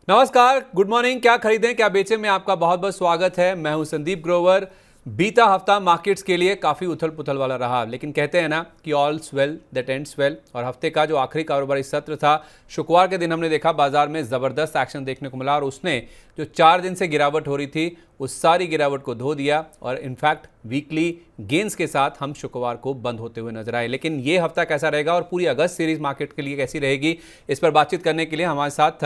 नमस्कार, good morning. क्या खरीदें क्या बेचें में आपका बहुत बहुत स्वागत है। मैं हूं संदीप ग्रोवर। बीता हफ्ता मार्केट्स के लिए काफ़ी उथल पुथल वाला रहा, लेकिन कहते हैं ना कि ऑल्स वेल दैट एंड्स वेल। और हफ्ते का जो आखिरी कारोबारी सत्र था, शुक्रवार के दिन हमने देखा बाजार में ज़बरदस्त एक्शन देखने को मिला और उसने जो 4 दिन से गिरावट हो रही थी उस सारी गिरावट को धो दिया और इनफैक्ट वीकली गेंस के साथ हम शुक्रवार को बंद होते हुए नजर आए। लेकिन ये हफ्ता कैसा रहेगा और पूरी अगस्त सीरीज मार्केट के लिए कैसी रहेगी, इस पर बातचीत करने के लिए हमारे साथ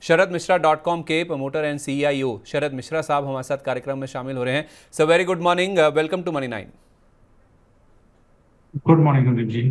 sharadmishra.com के promoter and CIO Sharad Mishra साहब हमारे साथ कार्यक्रम में शामिल हो रहे हैं। So very good morning, welcome to money 9। Good morning Sandeep ji.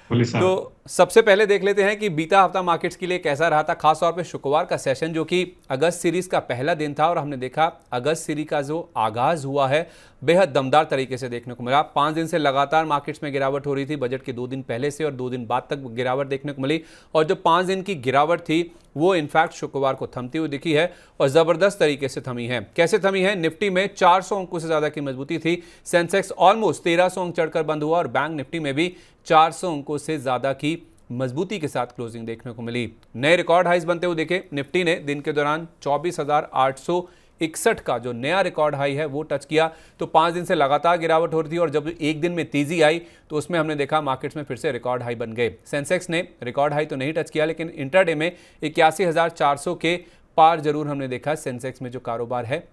बोलिए सर। तो सबसे पहले देख लेते हैं कि बीता हफ्ता मार्केट्स के लिए कैसा रहा था, खासतौर पे शुक्रवार का सेशन जो कि अगस्त सीरीज का पहला दिन था और हमने देखा अगस्त सीरीज का जो आगाज हुआ है बेहद दमदार तरीके से देखने को मिला। 5 दिन से लगातार मार्केट्स में गिरावट हो रही थी, बजट के 2 दिन पहले से और 2 दिन बाद तक गिरावट देखने को मिली और जो 5 दिन की गिरावट थी वो इनफैक्ट शुक्रवार को थमती हुई दिखी है और जबरदस्त तरीके से थमी है। कैसे थमी है? निफ्टी में 400 अंकों से ज्यादा की मजबूती थी। सेंसेक्स ऑलमोस्ट 1300 अंक चढ़कर बंद हुआ और बैंक निफ्टी में भी 400 अंकों से ज्यादा की मजबूती के साथ क्लोजिंग देखने को मिली। नए रिकॉर्ड हाइज बनते हुए देखे। निफ्टी ने दिन के दौरान 24,861 का जो नया रिकॉर्ड हाई है वो टच किया। तो 5 दिन से लगातार गिरावट हो रही थी और जब एक दिन में तेजी आई तो उसमें हमने देखा मार्केट्स में फिर से रिकॉर्ड हाई बन गए। सेंसेक्स ने रिकॉर्ड हाई तो नहीं टच किया, लेकिन इंट्राडे में 81,400 के पार जरूर हमने देखा सेंसेक्स में जो कारोबार है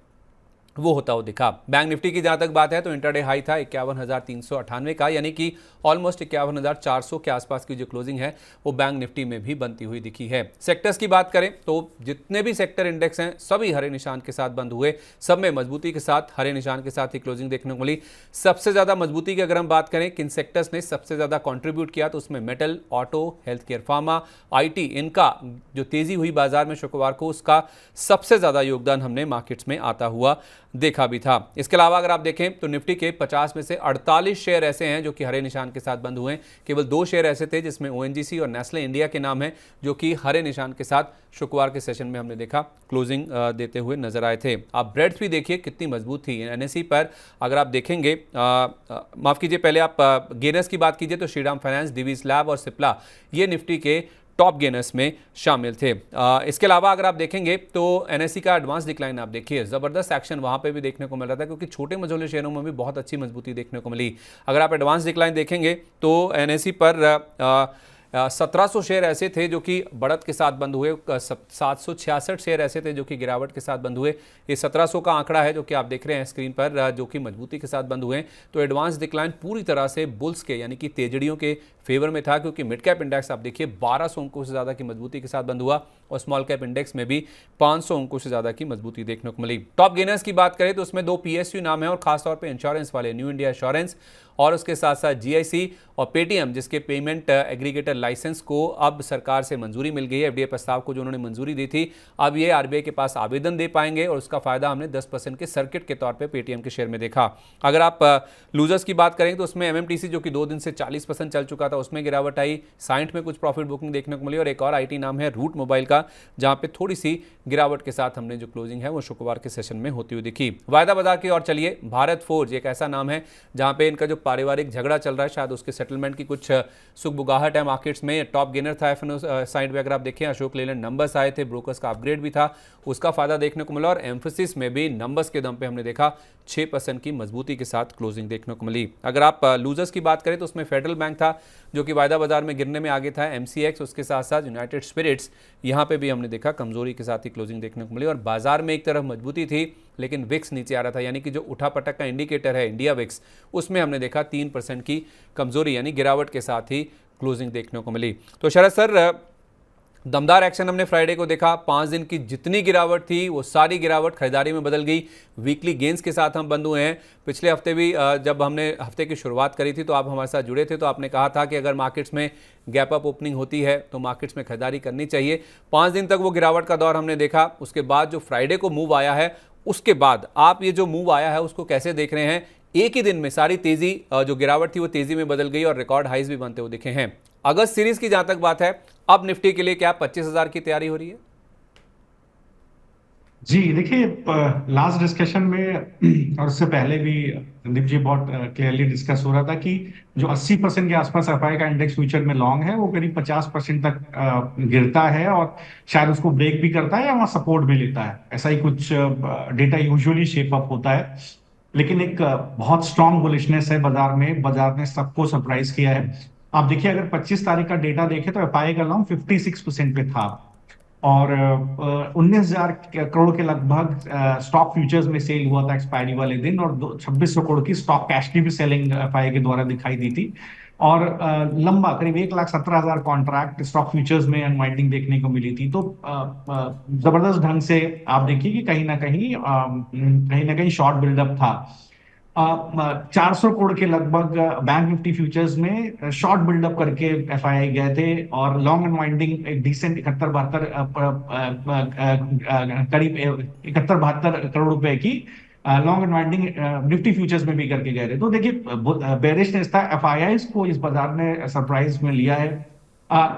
वो होता हुआ दिखा। बैंक निफ्टी की जहां तक बात है तो इंटरडे हाई था 51,398 का, यानी कि ऑलमोस्ट 51,400 के आसपास की जो क्लोजिंग है वो बैंक निफ्टी में भी बनती हुई दिखी है। सेक्टर्स की बात करें तो जितने भी सेक्टर इंडेक्स हैं सभी हरे निशान के साथ बंद हुए, सब में मजबूती के साथ हरे निशान के साथ ही क्लोजिंग देखने को मिली। सबसे ज्यादा मजबूती की अगर हम बात करें किन सेक्टर्स ने सबसे ज्यादा कॉन्ट्रीब्यूट किया तो उसमें metal, auto, health care, pharma, IT, इनका जो तेजी हुई बाजार में शुक्रवार को उसका सबसे ज्यादा योगदान हमने मार्केट्स में आता हुआ देखा भी था। इसके अलावा अगर आप देखें तो निफ्टी के 50 में से 48 शेयर ऐसे हैं जो कि हरे निशान के साथ बंद हुए। केवल 2 शेयर ऐसे थे जिसमें ONGC और नेस्ले इंडिया के नाम हैं जो कि हरे निशान के साथ शुक्रवार के सेशन में हमने देखा क्लोजिंग देते हुए नजर आए थे। आप ब्रेड्स भी देखिए कितनी मजबूत थी। NSE पर अगर आप देखेंगे, माफ कीजिए, पहले आप गेनर्स की बात कीजिए तो श्रीराम फाइनेंस, डिवीज लैब और सिप्ला ये निफ्टी के टॉप गेनर्स में शामिल थे। इसके अलावा अगर आप देखेंगे तो NSE का एडवांस डिक्लाइन आप देखिए, जबरदस्त एक्शन वहां पे भी देखने को मिल रहा था क्योंकि छोटे मझोले शेयरों में भी बहुत अच्छी मजबूती देखने को मिली। अगर आप एडवांस डिक्लाइन देखेंगे तो NSE पर 1700 शेयर ऐसे थे जो कि बढ़त के साथ बंद हुए, 766 शेयर ऐसे थे जो कि गिरावट के साथ बंद हुए। ये 1700 का आंकड़ा है जो कि आप देख रहे हैं स्क्रीन पर, जो कि मजबूती के साथ बंद हुए। तो एडवांस डिक्लाइन पूरी तरह से बुल्स के यानी कि तेजड़ियों के फेवर में था क्योंकि मिड कैप इंडेक्स आप देखिए 1200 अंकों से ज़्यादा की मजबूती के साथ बंद हुआ और स्मॉल कैप इंडेक्स में भी 500 अंकों से ज़्यादा की मजबूती देखने को मिली। टॉप गेनर्स की बात करें तो उसमें 2 PSU नाम है और खासतौर पर इंश्योरेंस वाले न्यू इंडिया इंश्योरेंस और उसके साथ साथ GIC और पेटीएम जिसके पेमेंट एग्रीगेटर लाइसेंस को अब सरकार से मंजूरी मिल गई है। FDA प्रस्ताव को जो उन्होंने मंजूरी दी थी अब ये RBI के पास आवेदन दे पाएंगे और उसका फायदा हमने 10% के सर्किट के तौर पे पेटीएम के शेयर में देखा। अगर आप लूजर्स की बात करें तो उसमें MMTC जो कि 2 दिन से 40% चल चुका था उसमें गिरावट आई, 60 में कुछ प्रॉफिट बुकिंग देखने को मिली और एक और IT नाम है रूट मोबाइल का जहां पे थोड़ी सी गिरावट के साथ हमने जो क्लोजिंग है वो शुक्रवार के सेशन में होती हुई दिखी। वायदा बाजार की ओर चलिए। भारत फोर्ज एक ऐसा नाम है जहां पे इनका जो पारिवारिक झगड़ा चल रहा है शायद उसके सेटलमेंट की कुछ सुगबुगाहट है मार्केट्स में। टॉप गेनर था FNO साइड पे अगर आप देखें, अशोक लेलैंड नंबर्स आए थे, ब्रोकर्स का अपग्रेड भी था, उसका फायदा देखने को मिला और एम्फोसिस में भी नंबर्स के दम पे हमने देखा 6% की मजबूती के साथ क्लोजिंग देखने को मिली। अगर आप लूजर्स की बात करें तो उसमें फेडरल बैंक था जो कि वायदा बाजार में गिरने में आगे था, MCX, उसके साथ साथ यूनाइटेड स्पिरिट्स, यहाँ पे भी हमने देखा कमजोरी के साथ ही क्लोजिंग देखने को मिली और बाजार में एक तरफ मजबूती थी लेकिन विक्स नीचे आ रहा था, यानी कि जो उठापटक का इंडिकेटर है इंडिया विक्स, उसमें हमने देखा 3% की कमजोरी यानी गिरावट के साथ ही क्लोजिंग देखने को मिली। तो शरद सर, दमदार एक्शन हमने फ्राइडे को देखा। 5 दिन की जितनी गिरावट थी वो सारी गिरावट खरीदारी में बदल गई। वीकली गेंस के साथ हम बंद हुए हैं। पिछले हफ्ते भी जब हमने हफ्ते की शुरुआत करी थी तो आप हमारे साथ जुड़े थे तो आपने कहा था कि अगर मार्केट्स में गैप अप ओपनिंग होती है तो मार्केट्स में खरीदारी करनी चाहिए। 5 दिन तक वो गिरावट का दौर हमने देखा। उसके बाद जो फ्राइडे को मूव आया है उसके बाद आप ये जो मूव आया है उसको कैसे देख रहे हैं? एक ही दिन में सारी तेजी जो गिरावट थी वो तेजी में बदल गई और रिकॉर्ड हाइज भी बनते हुए दिखे हैं। अगस्त सीरीज की जहां तक बात है, अब निफ्टी के लिए क्या 25,000 की तैयारी हो रही है? जी देखिए, लास्ट डिस्कशन में और उससे पहले भी संदीप जी बहुत क्लियरली डिस्कस हो रहा था कि जो 80% के आसपास एफआई का इंडेक्स फ्यूचर में लॉन्ग है वो करीब 50% तक गिरता है और शायद उसको ब्रेक भी करता है या वहाँ सपोर्ट भी लेता है। ऐसा ही कुछ डेटा यूजुअली शेप अप होता है। लेकिन एक बहुत स्ट्रांग बुलिशनेस है बाजार में, बाजार ने सबको सरप्राइज किया है। आप देखिए, अगर 25 तारीख का डेटा देखें तो एफआई का लॉन्ग 56% पे था और 19,000 करोड़ के लगभग स्टॉक फ्यूचर्स में सेल हुआ था एक्सपायरी वाले दिन, और 2600 करोड़ की स्टॉक कैश की भी सेलिंग एफआई के द्वारा दिखाई दी थी। और लंबा करीब 1,17,000 कॉन्ट्रैक्ट स्टॉक फ्यूचर्स में अनवाइंडिंग देखने को मिली थी। तो जबरदस्त ढंग से आप देखिए कि कहीं ना कहीं शॉर्ट बिल्डअप था। 400 करोड़ के लगभग बैंक निफ्टी फ्यूचर्स में शॉर्ट बिल्डअप करके एफआईआई गए थे और लॉन्ग अनवाइंडिंग एक डिसेंट 71-72 करीब 71-72 करोड़ रुपए की लॉन्ग अनवाइंडिंग निफ्टी फ्यूचर्स में भी करके गए थे। तो देखिए, बेरिशनेस था, एफआईआई को इस बाजार ने सरप्राइज में लिया है।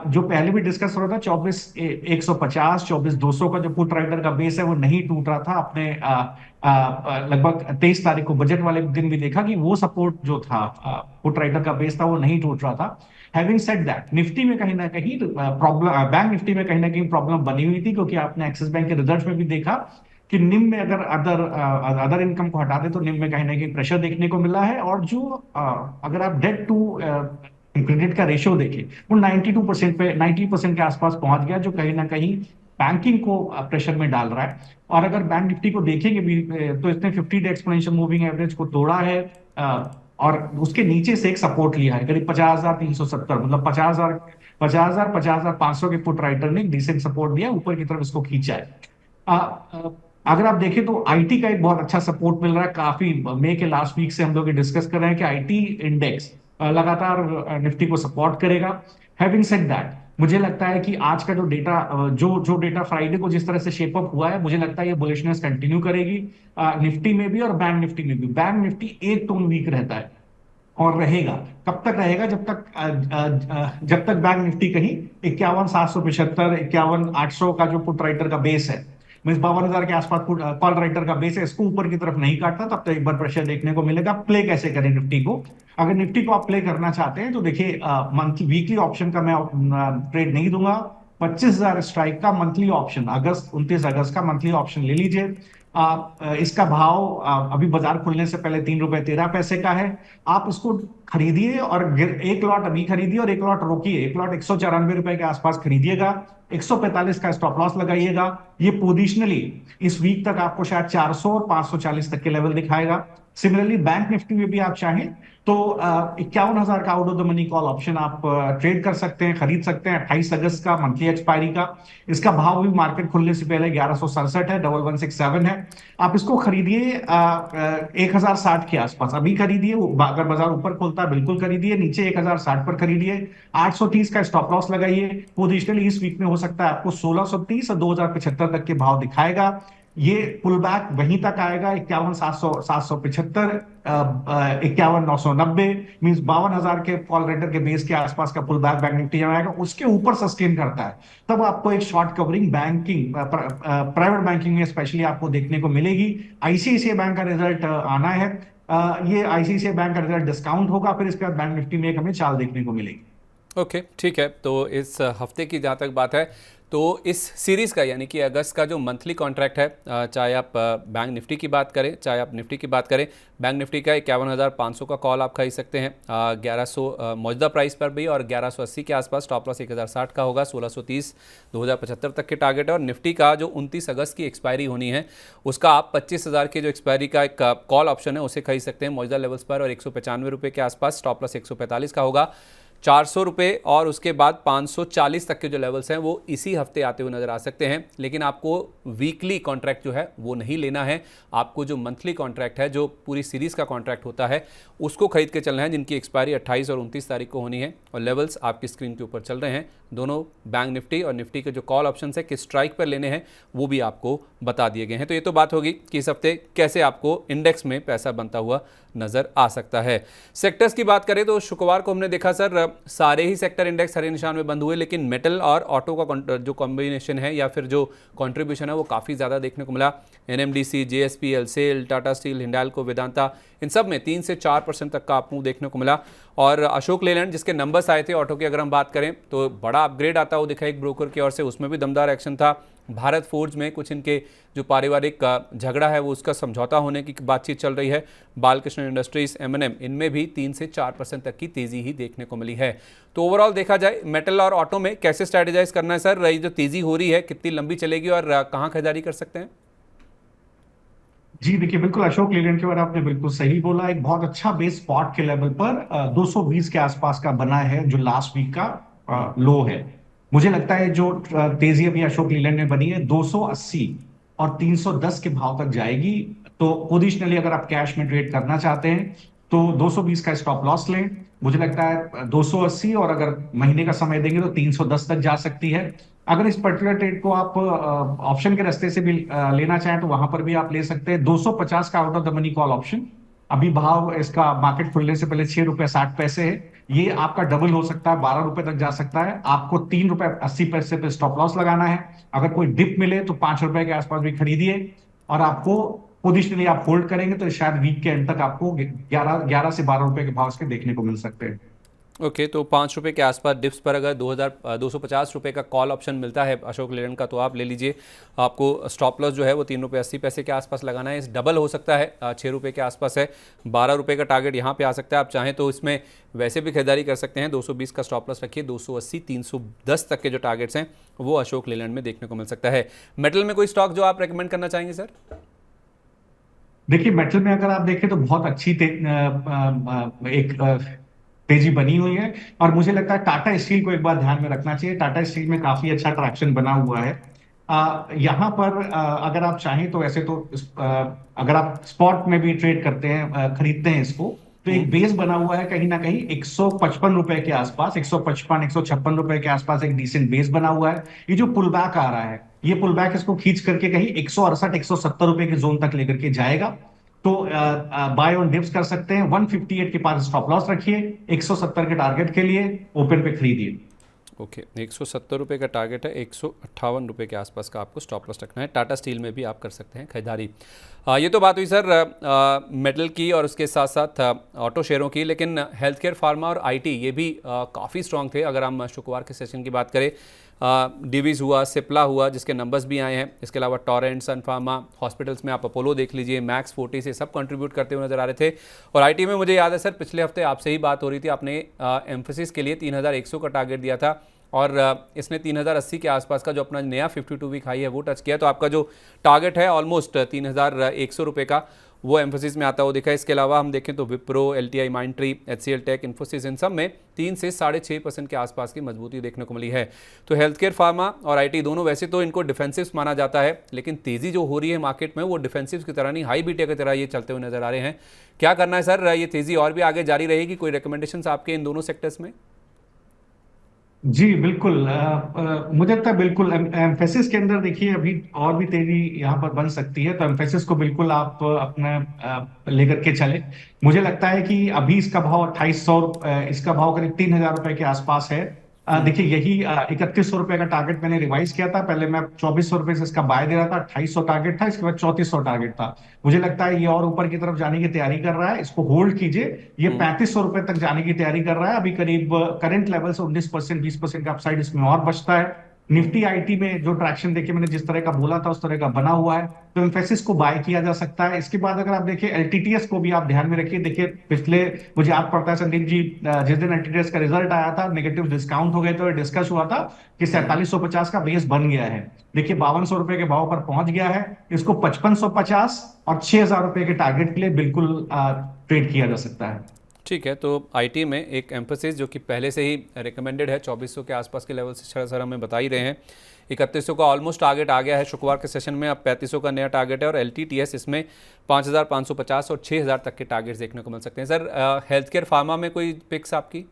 जो पहले भी डिस्कस हो रहा था, 24,150 24,200 का जो पुट राइटर का बेस है वो नहीं टूट रहा था। अपने लगभग 23 तारीख को बजट वाले दिन भी देखा कि वो सपोर्ट जो था, पुट राइटर का बेस था, वो नहीं टूट रहा था। हैविंग सेड दैट, निफ्टी में कहीं ना कहीं प्रॉब्लम, बैंक निफ्टी में कहीं ना कहीं प्रॉब्लम बनी हुई थी, क्योंकि आपने एक्सिस बैंक के रिजल्ट में भी देखा कि निम में अगर अदर इनकम को हटा दे तो निम में कहीं ना कहीं प्रेशर देखने को मिला है। और जो अगर आप डेट टू क्रेडिट का रेशियो देखें, वो 92% पे 90% के आसपास पहुंच गया, जो कहीं ना कहीं बैंकिंग को प्रेशर में डाल रहा है। और अगर बैंक निफ्टी को देखेंगे भी तो इसने 50 डे एक्सपोनेंशियल मूविंग एवरेज को तोड़ा है, और उसके नीचे से एक सपोर्ट लिया है करीब 50,370, मतलब 50,500 के पुट राइटर ने डिसेंट सपोर्ट दिया, ऊपर की तरफ इसको खींचा है। अगर आप देखें तो आईटी का एक बहुत अच्छा सपोर्ट मिल रहा है। काफी मई के लास्ट वीक से हम लोग डिस्कस कर रहे हैं कि आईटी इंडेक्स लगातार निफ्टी को सपोर्ट करेगा। हैविंग सेड दैट, मुझे लगता है कि आज का जो डेटा जो डेटा फ्राइडे को जिस तरह से शेप अप हुआ है, मुझे लगता है ये बुलिशनेस कंटिन्यू करेगी निफ्टी में भी और बैंक निफ्टी में भी। बैंक निफ्टी एक टोन वीक रहता है और रहेगा। कब तक रहेगा? जब तक बैंक निफ्टी कहीं 51,775 51,800 का जो पुट राइटर का बेस है, मीन 52,000 के आसपास कॉल राइटर का बेस है, इसको ऊपर की तरफ नहीं काटता, तब तक एक बार प्रेशर देखने को मिलेगा। प्ले कैसे करें निफ्टी को? अगर निफ्टी को आप प्ले करना चाहते हैं तो देखिए, मंथली वीकली ऑप्शन का मैं ट्रेड नहीं दूंगा। 25,000 स्ट्राइक का मंथली ऑप्शन, 29 अगस्त का मंथली ऑप्शन ले लीजिए। इसका भाव अभी बाजार खुलने से पहले 3 रुपए 13 पैसे का है। आप इसको खरीदिए और एक लॉट अभी खरीदिए और एक लॉट रोकिए। एक लॉट 194 रुपए के आसपास खरीदिएगा, 145 का स्टॉप लॉस लगाइएगा। ये पोजिशनली इस वीक तक आपको शायद 400 और 540 तक के लेवल दिखाएगा। सिमिलरली बैंक निफ्टी में भी आप चाहें तो 51,000 का out of the money call option आप ट्रेड कर सकते हैं, खरीद सकते हैं। 28 अगस्त का मंथली एक्सपायरी का, इसका भाव भी मार्केट खुलने से पहले 1167 है, 1167 है। आप इसको खरीदिए 1,060 के आसपास, अभी खरीदिए। अगर बाजार ऊपर खुलता है बिल्कुल खरीदिए, नीचे 1,060 पर खरीदिए। 830 का स्टॉप लॉस लगाइए। पोजिशनली इस वीक में हो सकता है आपको 1,630 और 2,075 तक के भाव दिखाएगा। ये पुल बैक वहीं तक आएगा, 51,775, 51,990, मींस 52,000 के कॉल राइटर के बेस के आसपास का पुल बैक बैंक निफ्टी आएगा। उसके ऊपर सस्टेन करता है तब आपको एक short covering banking, private banking में स्पेशली आपको देखने को मिलेगी। आईसीआईसीआई बैंक का रिजल्ट आना है। ये आईसीआईसीआई बैंक का रिजल्ट डिस्काउंट होगा, फिर इसके बाद बैंक निफ्टी में एक हमें चाल देखने को मिलेगी। ओके, ठीक है। तो इस हफ्ते की जहाँ तक बात है, तो इस सीरीज़ का यानी कि अगस्त का जो मंथली कॉन्ट्रैक्ट है, चाहे आप बैंक निफ्टी की बात करें चाहे आप निफ्टी की बात करें, बैंक निफ्टी का 51,500 का कॉल आप खरीद सकते हैं 1100 मौजूदा प्राइस पर भी, और 1180 के आसपास स्टॉप लॉस 1,060 का होगा। 1,630 2,075 तक के टारगेट है। और निफ्टी का जो 29 अगस्त की एक्सपायरी होनी है, उसका आप 25,000 के जो एक्सपायरी का एक कॉल ऑप्शन है उसे खरीद सकते हैं मौजूदा लेवल्स पर, और 195 रुपये के आसपास स्टॉप लॉस 145 का होगा। 400 रुपये और उसके बाद 540 तक के जो लेवल्स हैं वो इसी हफ्ते आते हुए नजर आ सकते हैं। लेकिन आपको वीकली कॉन्ट्रैक्ट जो है वो नहीं लेना है, आपको जो मंथली कॉन्ट्रैक्ट है, जो पूरी सीरीज़ का कॉन्ट्रैक्ट होता है, उसको खरीद के चलना है, जिनकी एक्सपायरी 28 और 29 तारीख को होनी है। और लेवल्स आपकी स्क्रीन के ऊपर चल रहे हैं। दोनों बैंक निफ्टी और निफ्टी के जो कॉल ऑप्शन है किस स्ट्राइक पर लेने हैं वो भी आपको बता दिए गए हैं। तो ये तो बात होगी कि इस हफ्ते कैसे आपको इंडेक्स में पैसा बनता हुआ नजर आ सकता है। सेक्टर्स की बात करें तो शुक्रवार को हमने देखा सर, सारे ही सेक्टर इंडेक्स हरे निशान में बंद हुए, लेकिन मेटल और ऑटो का जो कॉम्बिनेशन है या फिर जो कंट्रीब्यूशन है वो काफ़ी ज़्यादा देखने को मिला। NMDC, JSPL, SAIL, Tata steel, Hindalco, Vedanta, इन सब में 3 से 4% तक का अपमूव देखने को मिला। और अशोक लेलैंड जिसके नंबर्स आए थे ऑटो की अगर हम बात करें तो बड़ा अपग्रेड आता हुआ दिखा एक ब्रोकर की ओर से, उसमें भी दमदार एक्शन था। भारत फोर्ज में कुछ इनके जो पारिवारिक झगड़ा है वो उसका समझौता होने की बातचीत चल रही है। बालकृष्ण इंडस्ट्रीज, एमएनएम, इनमें भी 3 से 4% तक की तेजी ही देखने को मिली है। तो ओवरऑल देखा जाए मेटल और ऑटो में कैसे स्ट्रैटेजाइज करना है सर? ये जो तेजी हो रही है कितनी लंबी चलेगी और कहाँ खरीदारी कर सकते हैं? जी देखिए, बिल्कुल अशोक लीलैंड के बारे में आपने बिल्कुल सही बोला। एक बहुत अच्छा बेस स्पॉट के लेवल पर 220 के आसपास का बना है, जो लास्ट वीक का लो है। मुझे लगता है जो तेजी अभी अशोक लीलैंड में बनी है 280 और 310 के भाव तक जाएगी। तो पोजिशनली अगर आप कैश में ट्रेड करना चाहते हैं तो 220 का स्टॉप लॉस लें। मुझे लगता है 280, और अगर महीने का समय देंगे तो 310 तक जा सकती है। अगर इस पर्टिकुलर ट्रेड को आप ऑप्शन के रास्ते से भी लेना चाहें तो वहां पर भी आप ले सकते हैं। 250 का out of the money call option, अभी भाव इसका मार्केट खुलने से पहले 6 रुपए 60 पैसे है। ये आपका डबल हो सकता है, 12 रुपए तक जा सकता है। आपको 3 रुपए 80 पैसे पे स्टॉप लॉस लगाना है। अगर कोई डिप मिले तो 5 रुपए के आसपास भी खरीदिए, और आपको पोजिशनली आप होल्ड करेंगे तो शायद वीक के एंड तक आपको 11 से 12 रुपए के भाव इसके देखने को मिल सकते हैं। ओके, तो 5 रुपये के आसपास डिप्स पर अगर 250 रुपये का कॉल ऑप्शन मिलता है अशोक लेलैंड का तो आप ले लीजिए। आपको स्टॉप लॉस जो है वो 3 रुपये 80 पैसे के आसपास लगाना है। इस डबल हो सकता है, 6 रुपये के आसपास है। 12 रुपये का टारगेट यहाँ पे आ सकता है। आप चाहें तो इसमें वैसे भी खरीदारी कर सकते हैं। 220 का स्टॉप लॉस रखिए। 280 310 तक के जो टारगेट्स हैं वो अशोक लेलैंड में देखने को मिल सकता है। मेटल में कोई स्टॉक जो आप रिकमेंड करना चाहेंगे सर? देखिए, मेटल में अगर आप देखें तो बहुत अच्छी एक तेजी बनी हुई है, और मुझे लगता है टाटा स्टील को एक बार ध्यान में रखना चाहिए। टाटा स्टील में काफी अच्छा ट्रैक्शन बना हुआ है। यहाँ पर अगर आप चाहें तो वैसे तो अगर आप स्पॉट में भी ट्रेड करते हैं, खरीदते हैं इसको, तो एक बेस बना हुआ है कहीं ना कहीं 155 रुपए के आसपास, 155 156 रुपए के आसपास एक डिसेंट बेस बना हुआ है। ये जो पुल बैक आ रहा है, ये पुल बैक इसको खींच करके कहीं 168 170 रुपए के जोन तक लेकर के जाएगा। तो बाय ऑन डिप्स कर सकते हैं। 158 के पास स्टॉप लॉस रखिए, 170 के टारगेट के लिए ओपन पे खरीदिए। ओके, 170 रुपये का टारगेट है, 158 रुपये के आसपास का आपको स्टॉप लॉस रखना है। टाटा स्टील में भी आप कर सकते हैं खरीदारी। ये तो बात हुई सर मेटल की और उसके साथ साथ ऑटो शेयरों की, लेकिन हेल्थ केयर, फार्मा और आईटी ये भी काफ़ी स्ट्रॉन्ग थे। अगर हम शुक्रवार के सेशन की बात करें, डिवीज़ हुआ, सिप्ला हुआ जिसके नंबर्स भी आए हैं, इसके अलावा टोरेंट, सन फार्मा, हॉस्पिटल्स में आप अपोलो देख लीजिए, मैक्स, फोर्टी से सब कंट्रीब्यूट करते हुए नजर आ रहे थे। और आईटी में मुझे याद है सर पिछले हफ्ते आपसे ही बात हो रही थी, आपने एम्फेसिस के लिए 3100 का टारगेट दिया था और इसने 3080 के आसपास का जो अपना नया 52 वीक हाई है वो टच किया। तो आपका जो टारगेट है ऑलमोस्ट 3100 रुपये का, वो एम्फोसिस में आता हुआ दिखा है। इसके अलावा हम देखें तो Wipro, LTI, Mindtree, HCL tech, Infosys, इन सब में 3 से 6.5% के आसपास की मजबूती देखने को मिली है। तो हेल्थ केयर, फार्मा और आईटी दोनों वैसे तो इनको डिफेंसिव्स माना जाता है, लेकिन तेजी जो हो रही है मार्केट में वो डिफेंसिव्स की तरह नहीं, हाई बीटा की तरह ये चलते हुए नजर आ रहे हैं। क्या करना है सर? ये तेजी और भी आगे जारी रहेगी? कोई रिकमेंडेशन आपके इन दोनों सेक्टर्स में? जी बिल्कुल, मुझे लगता है बिल्कुल एम्फेसिस के अंदर देखिए अभी और भी तेजी यहाँ पर बन सकती है, तो एम्फेसिस को बिल्कुल आप अपने लेकर के चले। मुझे लगता है कि अभी इसका भाव 2800, इसका भाव करीब 3000 रुपए के आसपास है। देखिए यही 3100 रुपए का टारगेट मैंने रिवाइज किया था। पहले मैं 2400 रुपए से इसका बाय दे रहा था, 2800 टारगेट था, इसके बाद 3400 टारगेट था। मुझे लगता है ये और ऊपर की तरफ जाने की तैयारी कर रहा है, इसको होल्ड कीजिए। ये 3500 रुपए तक जाने की तैयारी कर रहा है। अभी करीब करंट लेवल से 19% 20% का अपसाइड इसमें और बचता है। निफ्टी आईटी में जो ट्रैक्शन देखिए मैंने जिस तरह का बोला था उस तरह का बना हुआ है, तो एम्फेसिस को बाय किया जा सकता है। इसके बाद अगर आप देखिए एलटीटीएस को भी आप ध्यान में रखिए। देखिए पिछले, मुझे याद पड़ता है संदीप जी, जिस दिन एलटीटीएस का रिजल्ट आया था, नेगेटिव डिस्काउंट हो गए थे और डिस्कस हुआ था कि 4750 का बेस बन गया है। देखिए 5200 रुपए के भाव पर पहुंच गया है। इसको 5550 और 6000 रुपए के टारगेट के लिए बिल्कुल ट्रेड किया जा सकता है। ठीक है, तो आईटी में एक एम्फोसिस जो कि पहले से ही रिकमेंडेड है, 2400 के आसपास के लेवल से सर हमें बता ही रहे हैं। 3100 का ऑलमोस्ट टारगेट आ गया है शुक्रवार के सेशन में, अब 3500 का नया टारगेट है और एलटीटीएस इसमें 5550 और 6000 तक के टारगेट्स देखने को मिल सकते हैं। सर हेल्थ केयर, फार्मा में कोई पिक्स आपकी?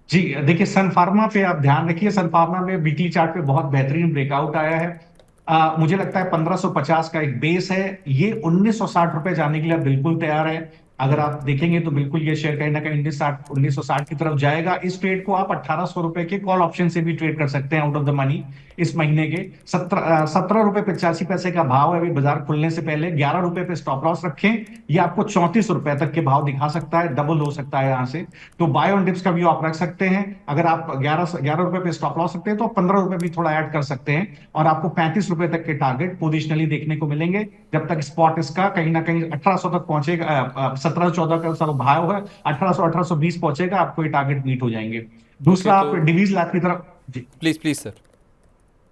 जी देखिए, सन फार्मा पे आप ध्यान रखिए। सन फार्मा में वीकली चार्ट पे बहुत बेहतरीन ब्रेकआउट आया है। मुझे लगता है 1550 का एक बेस है, ये 1960 रुपए जाने के लिए बिल्कुल तैयार है। अगर आप देखेंगे तो बिल्कुल ये शेयर कहीं ना कहीं 1960 की तरफ जाएगा। इस ट्रेड को आप 1800 रुपए के कॉल ऑप्शन से भी ट्रेड कर सकते हैं आउट ऑफ द मनी। इस महीने के 17 रुपए 85 पैसे का भाव है अभी बाजार खुलने से पहले। 11 रुपए पे स्टॉप लॉस रखें, ये आपको 34 रुपए तक के भाव दिखा सकता है, डबल हो सकता है यहाँ से। तो बाय ऑन डिप्स का व्यू आप रख सकते हैं। अगर आप 11 रुपए पे स्टॉप लॉस रखते हैं तो 15 रुपए भी थोड़ा ऐड कर सकते हैं, और आपको 35 रुपए तक के टारगेट पोजिशनली देखने को मिलेंगे, जब तक स्पॉट इसका कहीं ना कहीं 1800 तक पहुंचेगा। 1714 का सारा भाव है, 1800 1820 पहुंचेगा, आपको ये टारगेट मीट हो जाएंगे। ओके, दूसरा आप तो डिवीज लैब की तरफ जी। Please please sir.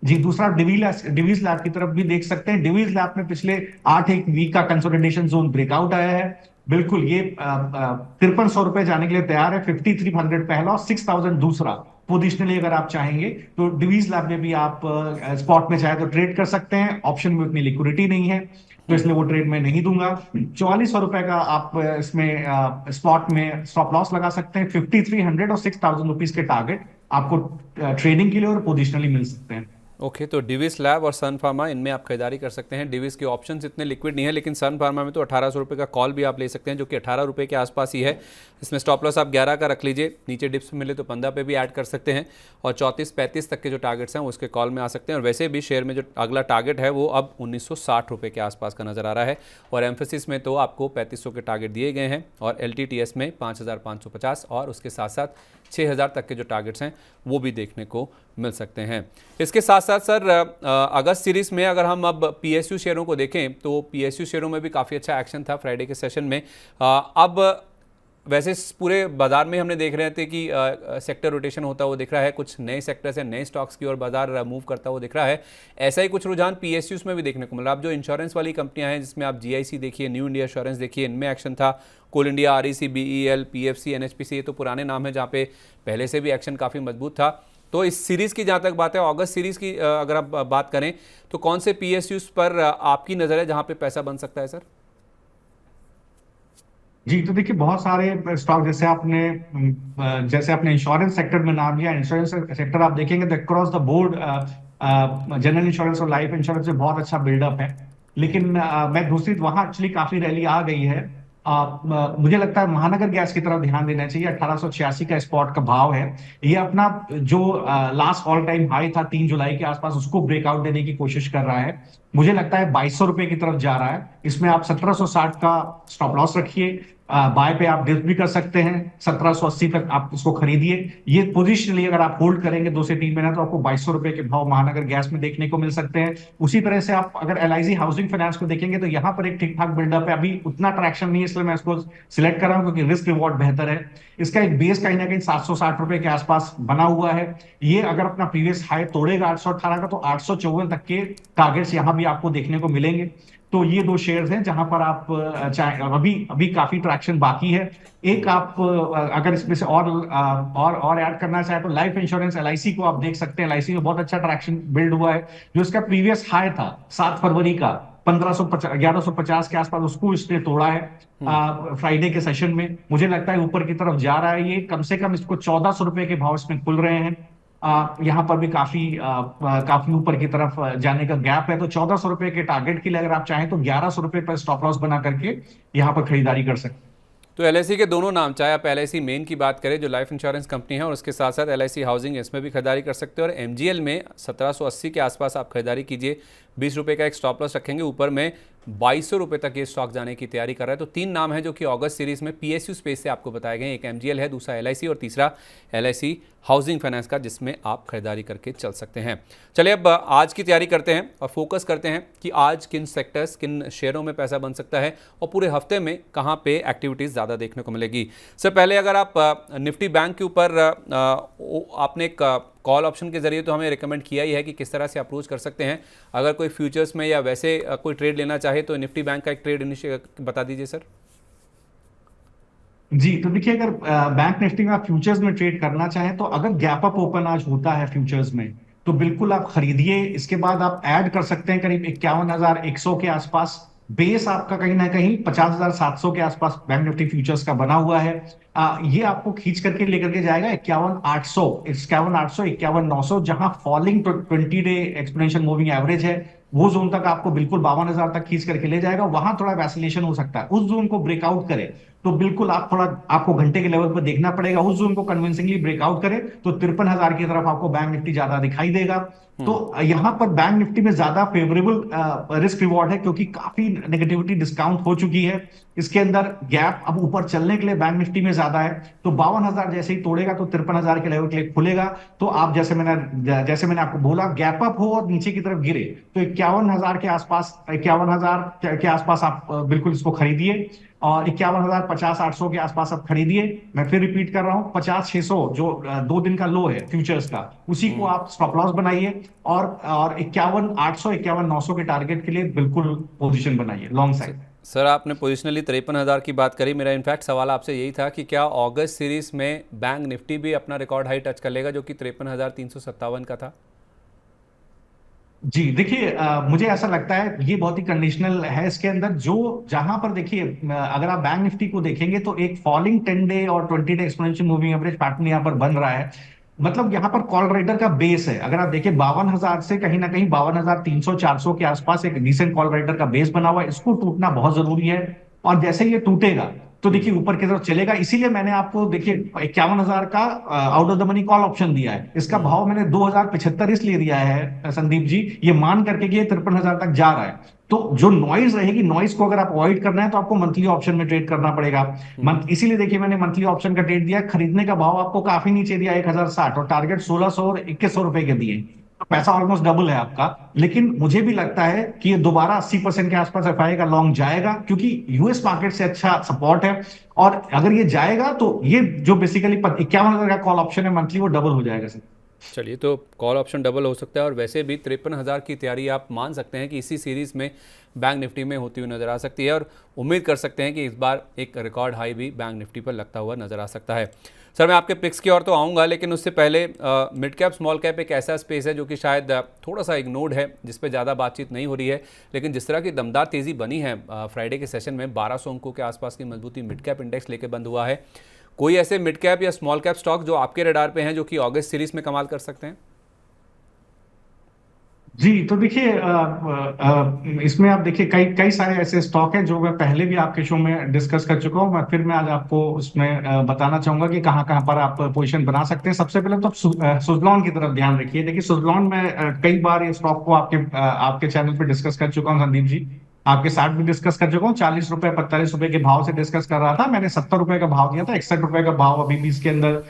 जी, दूसरा डिवीज लैब की तरफ भी देख सकते हैं। डिवीज लैब में पिछले 8 एक वीक का कंसोलिडेशन जोन ब्रेकआउट आया है। बिल्कुल ये 5300 रुपए जाने के लिए तैयार है। 5300 पहला और 6000 दूसरा। पोजिशनली अगर आप चाहेंगे तो डिवीज लैब में भी आप स्पॉट में चाहे तो ट्रेड कर सकते हैं। ऑप्शन में उतनी लिक्विडिटी नहीं है तो इसलिए वो ट्रेड मैं नहीं दूंगा। 4400 रुपए का आप इसमें स्पॉट में स्टॉप लॉस लगा सकते हैं। 5300 और 6000 रुपीज के टारगेट आपको ट्रेडिंग के लिए और पोजिशनली मिल सकते हैं। ओके, तो डिविस लैब और सन फार्मा, इनमें आप खरीदारी कर सकते हैं। डिविस के ऑप्शंस इतने लिक्विड नहीं है, लेकिन सन फार्मा में तो 1800 रुपये का कॉल भी आप ले सकते हैं, जो कि 18 रुपये के आसपास ही है। इसमें स्टॉप लॉस आप 11 का रख लीजिए, नीचे डिप्स मिले तो 15 पे भी ऐड कर सकते हैं, और 34-35 तक के जो टारगेट्स हैं उसके कॉल में आ सकते हैं। और वैसे भी शेयर में जो अगला टारगेट है वो अब 1960 रुपये के आसपास का नजर आ रहा है, और एम्फेसिस में तो आपको 3500 के टारगेट दिए गए हैं, और LTTS में 5550, और उसके साथ साथ 6000 तक के जो टारगेट्स हैं वो भी देखने को मिल सकते हैं। इसके साथ साथ सर, अगस्त सीरीज में अगर हम अब PSU शेयरों को देखें तो PSU शेयरों में भी काफ़ी अच्छा एक्शन था फ्राइडे के सेशन में। अब वैसे पूरे बाजार में हमने देख रहे थे कि सेक्टर रोटेशन होता हुआ दिख रहा है, कुछ नए सेक्टर से नए स्टॉक्स की ओर बाजार मूव करता हुआ दिख रहा है। ऐसा ही कुछ रुझान PSUs में भी देखने को मिला। अब जो इंश्योरेंस वाली कंपनियां हैं, जिसमें आप GIC देखिए, न्यू इंडिया एश्योरेंस देखिए, इनमें एक्शन था। कोल India, REC, BEL, PFC, NHPC, ये तो पुराने नाम है जहाँ पे पहले से भी एक्शन काफ़ी मजबूत था। तो इस सीरीज़ की जहाँ तक बात है, अगस्त सीरीज़ की अगर आप बात करें तो कौन से PSUs पर आपकी नज़र है जहाँ पे पैसा बन सकता है सर? जी, तो देखिए बहुत सारे स्टॉक, जैसे आपने इंश्योरेंस सेक्टर में नाम लिया। इंश्योरेंस सेक्टर आप देखेंगे तो across the board general insurance और लाइफ इंश्योरेंस में बहुत अच्छा बिल्डअप है। लेकिन मैं दूसरी वहां एक्चुअली काफी रैली आ गई है। मुझे लगता है महानगर गैस की तरफ ध्यान देना चाहिए। 1886 का स्पॉट का भाव है। ये अपना जो लास्ट ऑल टाइम हाई था 3 जुलाई के आसपास, उसको ब्रेकआउट देने की कोशिश कर रहा है। मुझे लगता है 2200 रुपए की तरफ जा रहा है। इसमें आप 1760 का स्टॉप लॉस रखिए। बाय पे आप डिप भी कर सकते हैं। 1780 तक आप इसको खरीदिए। ये पोजिशनली अगर आप होल्ड करेंगे 2 से 3 महीना, तो आपको 2200 रुपए के भाव महानगर गैस में देखने को मिल सकते हैं। उसी तरह से आप अगर LIC हाउसिंग फाइनेंस को देखेंगे तो यहाँ पर एक ठीक ठाक बिल्डअप है। अभी उतना ट्रैक्शन नहीं है, इसलिए मैं इसको सिलेक्ट कर रहा हूँ क्योंकि रिस्क रिवॉर्ड बेहतर है। इसका एक बेस कहीं ना कहीं 760 रुपए के आसपास बना हुआ है। ये अगर अपना प्रीवियस हाई तोड़ेगा 818 का, तो 854 तक के टारगेट्स यहाँ भी आपको देखने को मिलेंगे। तो ये 2 शेयर्स हैं जहां पर आप चाहे, अभी अभी काफी ट्रैक्शन बाकी है। एक आप अगर इसमें से और ऐड करना चाहे तो लाइफ इंश्योरेंस LIC को आप देख सकते हैं। LIC में बहुत अच्छा ट्रैक्शन बिल्ड हुआ है। जो इसका प्रीवियस हाई था 7 फरवरी का 1150 के आसपास, उसको इसने तोड़ा है फ्राइडे के सेशन में। मुझे लगता है ऊपर की तरफ जा रहा है। ये कम से कम इसको 1400 रुपए के भाव इसमें खुल रहे हैं। यहाँ पर भी काफी ऊपर की तरफ जाने का गैप है। तो 1400 रुपए के टारगेट के लिए अगर आप चाहें तो 1100 रुपए पर स्टॉप लॉस बना करके यहाँ पर खरीदारी कर सकते हैं। तो LIC के दोनों नाम, चाहे आप LIC मेन की बात करें जो लाइफ इंश्योरेंस कंपनी है, और उसके साथ साथ LIC हाउसिंग, इसमें भी खरीदारी कर सकते हो। और MGL में 1780 के आसपास आप खरीदारी कीजिए। 20 रुपये का एक स्टॉप लॉस रखेंगे। ऊपर में 2200 रुपये तक ये स्टॉक जाने की तैयारी कर रहा है। तो 3 नाम है जो कि अगस्त सीरीज में PSU स्पेस से आपको बताए गए। एक MGL है, दूसरा LIC, और तीसरा LIC हाउसिंग फाइनेंस का, जिसमें आप खरीदारी करके चल सकते हैं। चलिए अब आज की तैयारी करते हैं और फोकस करते हैं कि आज किन सेक्टर्स, किन शेयरों में पैसा बन सकता है, और पूरे हफ्ते में कहाँ पे एक्टिविटीज़ ज़्यादा देखने को मिलेगी। सर, पहले अगर आप निफ्टी बैंक के ऊपर आपने एक कॉल ऑप्शन के जरिए तो हमें रिकमेंड किया ही है कि किस तरह से अप्रोच कर सकते हैं। अगर कोई फ्यूचर्स में या वैसे कोई ट्रेड लेना चाहे तो निफ्टी बैंक का एक ट्रेड बता दीजिए सर। जी, तो देखिए अगर बैंक निफ्टी में आप फ्यूचर्स में ट्रेड करना चाहें तो अगर गैप अप ओपन आज होता है फ्यूचर्स में, तो बिल्कुल आप खरीदिए। इसके बाद आप ऐड कर सकते हैं करीब 51,100 के आसपास। बेस आपका कहीं ना कहीं 50,700 के आसपास बैंक निफ्टी फ्यूचर्स का बना हुआ है। ये आपको खींच करके लेकर के जाएगा 51,800, 51,800, 51,900, जहां falling 20 day exponential moving average है। वो जोन तक आपको बिल्कुल 52,000 तक खींच करके ले जाएगा। वहां थोड़ा वैसिलेशन हो सकता है। उस जोन को ब्रेकआउट करे तो बिल्कुल आप थोड़ा, आपको घंटे के लेवल पर देखना पड़ेगा। उस जोन को कन्विंसिंगली ब्रेकआउट करे तो 53,000 की तरफ आपको बैंक निफ्टी ज्यादा दिखाई देगा। तो यहां पर बैंक निफ्टी में ज्यादा फेवरेबल रिस्क रिवॉर्ड है, क्योंकि काफी नेगेटिविटी डिस्काउंट हो चुकी है। इसके अंदर गैप अब ऊपर चलने के लिए बैंक निफ्टी में ज्यादा है। तो 52,000 जैसे ही तोड़ेगा तो 53,000 के लेवल के लिए खुलेगा। तो आप जैसे मैंने आपको बोला, गैप अप हो और नीचे की तरफ गिरे तो 51,000 के आसपास, 51,000 के आसपास आप बिल्कुल इसको खरीदिए। और 51,000, 50,800 के आसपास आप खरीदिए। मैं फिर रिपीट कर रहा हूं, 50,600 जो 2 दिन का लो है फ्यूचर्स का, उसी को आप स्टॉप लॉस बनाइए। और 51,800, 51,900 के टारगेट के लिए बिल्कुल पोजीशन बनाइए लॉन्ग साइड। सर आपने पोजिशनली 53,000 की बात करी। मेरा इनफैक्ट सवाल आपसे यही था कि क्या अगस्त सीरीज में बैंक निफ्टी भी अपना रिकॉर्ड हाई टच कर लेगा जो कि 53,357 का था? जी देखिए, मुझे ऐसा लगता है ये बहुत ही कंडीशनल है। इसके अंदर जो जहां पर देखिए, अगर आप बैंक निफ्टी को देखेंगे तो एक फॉलिंग 10 डे और 20 day exponential moving average pattern यहाँ पर बन रहा है। मतलब यहाँ पर कॉल राइडर का बेस है। अगर आप देखिए 52,000 से कहीं ना कहीं 52,300, 400 के आसपास एक डिसेंट कॉल राइडर का बेस बना हुआ है। इसको टूटना बहुत जरूरी है। और जैसे ये टूटेगा तो देखिए ऊपर की तरफ चलेगा। इसीलिए मैंने आपको देखिए 51,000 का out of the money call option दिया है। इसका भाव मैंने 2,075 इसलिए दिया है संदीप जी, ये मान करके कि ये 53,000 तक जा रहा है। तो जो नॉइज रहेगी, नॉइज को अगर आप अवॉइड करना है तो आपको मंथली ऑप्शन में ट्रेड करना पड़ेगा। इसीलिए देखिए मैंने मंथली ऑप्शन का ट्रेड दिया। खरीदने का भाव आपको काफी नीचे दिया 1,060, और टारगेट 1,600 और 2,100 रुपए के दिए। तो पैसा ऑलमोस्ट डबल है आपका। लेकिन मुझे भी लगता है कि ये दोबारा 80% के आसपास एफआई का लॉन्ग जाएगा, क्योंकि यूएस मार्केट से अच्छा सपोर्ट है। और अगर ये जाएगा तो ये जो बेसिकली 51,000 का कॉल ऑप्शन है मंथली, वो डबल हो जाएगा सर। चलिए, तो कॉल ऑप्शन डबल हो सकता है और वैसे भी 53,000 की तैयारी आप मान सकते हैं कि इसी सीरीज़ में बैंक निफ्टी में होती हुई नज़र आ सकती है और उम्मीद कर सकते हैं कि इस बार एक रिकॉर्ड हाई भी बैंक निफ्टी पर लगता हुआ नज़र आ सकता है। सर मैं आपके पिक्स की ओर तो आऊँगा, लेकिन उससे पहले मिड कैप स्मॉल कैप एक ऐसा स्पेस है जो कि शायद थोड़ा सा इग्नोर्ड है, जिस पर ज़्यादा बातचीत नहीं हो रही है, लेकिन जिस तरह की दमदार तेज़ी बनी है फ्राइडे के सेशन में, 1200 अंकों के आसपास की मजबूती मिड कैप इंडेक्स लेके बंद हुआ है। कोई ऐसे मिड कैप या स्मॉल कैप स्टॉक जो आपके रडार पे हैं जो कि अगस्त सीरीज में कमाल कर सकते हैं? जी तो देखिए, इसमें आप देखिए कई कई सारे ऐसे स्टॉक हैं जो मैं पहले भी आपके शो में डिस्कस कर चुका हूं। मैं आज आपको उसमें बताना चाहूंगा कि कहां कहां पर आप पोजीशन बना सकते हैं। सबसे पहले तो आप सुजलॉन की तरफ ध्यान रखिए। देखिए सुजलॉन में कई बार ये स्टॉक को आपके चैनल पे डिस्कस कर चुका हूं संदीप जी। आपके साथ भी डिस्कस कर चुका हूँ। 40 रुपए, 45 रुपए के भाव से डिस्कस कर रहा था। मैंने 70 रुपए का भाव दिया था। 61 रुपए का भाव अभी भी इसके अंदर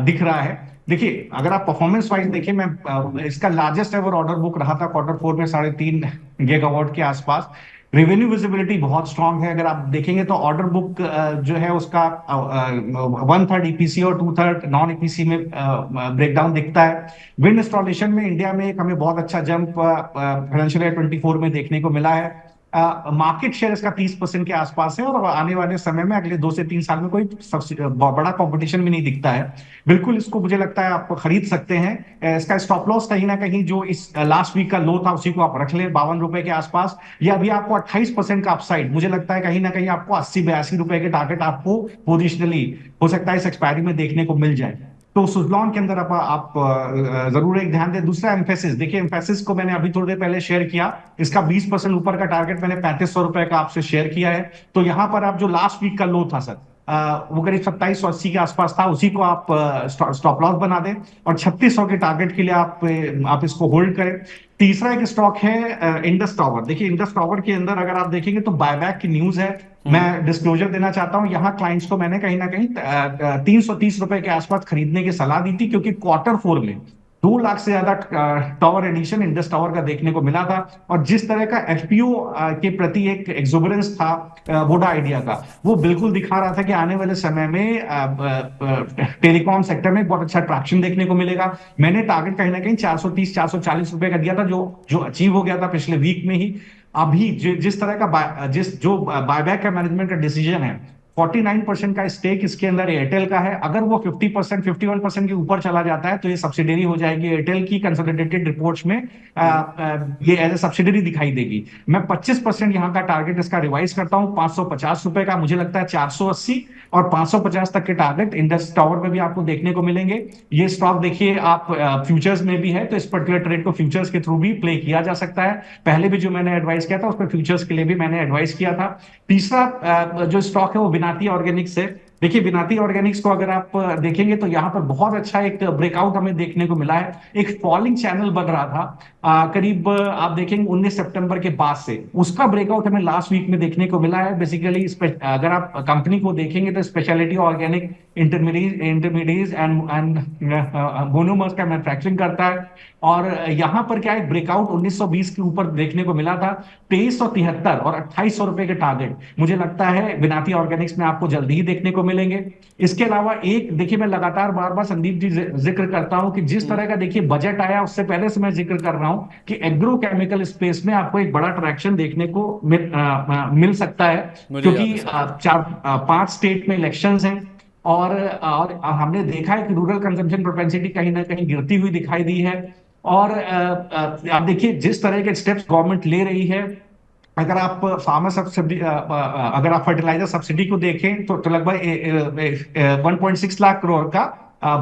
दिख रहा है। देखिए अगर आप परफॉर्मेंस वाइज देखें, मैं इसका लार्जेस्ट एवर ऑर्डर बुक रहा था क्वार्टर 4 में 3.5 गीगावाट के आसपास। रेवेन्यू विजिबिलिटी बहुत स्ट्रांग है। अगर आप देखेंगे तो ऑर्डर बुक जो है उसका 1/3 ईपीसी और 2/3 नॉन ईपीसी में ब्रेकडाउन दिखता है। विंड इंस्टॉलेशन में इंडिया में एक हमें बहुत अच्छा जंप फाइनेंशियल ईयर 24 में देखने को मिला है। मार्केट शेयर इसका 30% के आसपास है। और आने वाले समय में अगले 2 से 3 साल में कोई बड़ा कंपटीशन भी नहीं दिखता है। बिल्कुल इसको मुझे लगता है आप खरीद सकते हैं। इसका स्टॉप लॉस कहीं ना कहीं जो इस लास्ट वीक का लो था उसी को आप रख लें 52 रुपए के आसपास। या अभी आपको 28% का अपसाइड, मुझे लगता है कहीं ना कहीं आपको 80-82 रुपए के टारगेट आपको पोजिशनली हो सकता है इस एक्सपायरी में देखने को मिल जाए। तो सुजलॉन के अंदर आप जरूर एक ध्यान दें। दूसरा एम्फेसिस, देखिए एम्फेसिस को मैंने अभी थोड़ी देर पहले शेयर किया। इसका 20% ऊपर का टारगेट मैंने 3500 रुपए का आपसे शेयर किया है। तो यहां पर आप जो लास्ट वीक का लो था सर, वो करीब 2780 के आसपास था, उसी को आप स्टॉप लॉस बना दें और 3600 के टारगेट के लिए आप इसको होल्ड करें। तीसरा एक स्टॉक है इंडस टावर। देखिए इंडस टावर के अंदर अगर आप देखेंगे तो बायबैक की न्यूज है। मैं डिस्क्लोजर देना चाहता हूं, यहाँ क्लाइंट्स को मैंने कहीं ना कहीं 330 रुपए के आसपास खरीदने की सलाह दी थी, क्योंकि क्वार्टर 4 में 2 लाख से ज्यादा टावर एडिशन इंडस टावर का देखने को मिला था। और जिस तरह का एफपीओ के प्रति एक एक्सुबरेंस था वोडा आइडिया का, वो बिल्कुल दिखा रहा था कि आने वाले समय में टेलीकॉम सेक्टर में बहुत अच्छा ट्रैक्शन देखने को मिलेगा। मैंने टारगेट कहीं ना कहीं 430, 440 रुपए का दिया था, जो अचीव हो गया था पिछले वीक में ही। अभी जिस तरह का जो बायबैक का मैनेजमेंट का डिसीजन है, 49% का स्टेक इसके अंदर एयरटेल का है। अगर वो 50%, 51% के ऊपर चला जाता है तो ये सब्सिडरी हो जाएगी एयरटेल की। कंसोलिडेटेड रिपोर्ट्स में ये एज ए सब्सिडरी दिखाई देगी। मैं 25% यहाँ का टारगेट इसका रिवाइज करता हूँ 550 रुपए का। मुझे लगता है 480 और 550 तक के टारगेट इंडस टावर में भी आपको देखने को मिलेंगे। ये स्टॉक देखिए आप फ्यूचर्स में भी है, तो इस पर्टिकुलर ट्रेड को फ्यूचर्स के थ्रू भी प्ले किया जा सकता है। पहले भी जो मैंने एडवाइस किया था उस पर फ्यूचर्स के लिए भी मैंने एडवाइस किया था। तीसरा जो स्टॉक है वो विनाती ऑर्गेनिक्स है। देखिए विनाती ऑर्गेनिक्स को अगर आप देखेंगे तो यहाँ पर बहुत अच्छा एक ब्रेकआउट हमें देखने को मिला है। एक फॉलिंग चैनल बन रहा था करीब आप देखेंगे 19 सितंबर के बाद से, उसका ब्रेकआउट हमें लास्ट वीक में देखने को मिला है। बेसिकली अगर आप कंपनी को देखेंगे तो speciality organic intermediate and monomers का मैन्युफैक्चरिंग करता है। और यहाँ पर क्या है, ब्रेकआउट 1920 के ऊपर देखने को मिला था। 2373 और 2800 रुपए के टारगेट मुझे लगता है विनाती ऑर्गेनिक्स में आपको जल्दी ही देखने को मिलेंगे। इसके अलावा एक देखिए, मैं लगातार बार बार संदीप जी जिक्र करता हूं कि जिस तरह का देखिए बजट आया, उससे पहले से मैं जिक्र कर रहा हूं कि एग्रो केमिकल स्पेस में आपको एक बड़ा ट्रैक्शन देखने को मिल सकता है, क्योंकि 4-5 स्टेट में इलेक्शंस हैं। और हमने देखा है कि रूरल कंजम्पशन प्रोपेंसिटी कहीं ना कहीं गिरती हुई दिखाई दी है। और आप देखिए जिस तरह के स्टेप्स गवर्नमेंट ले रही है, अगर आप फार्मर सब्सिडी अगर आप फर्टिलाइजर सब्सिडी को देखें तो लगभग 1.6 लाख करोड़ का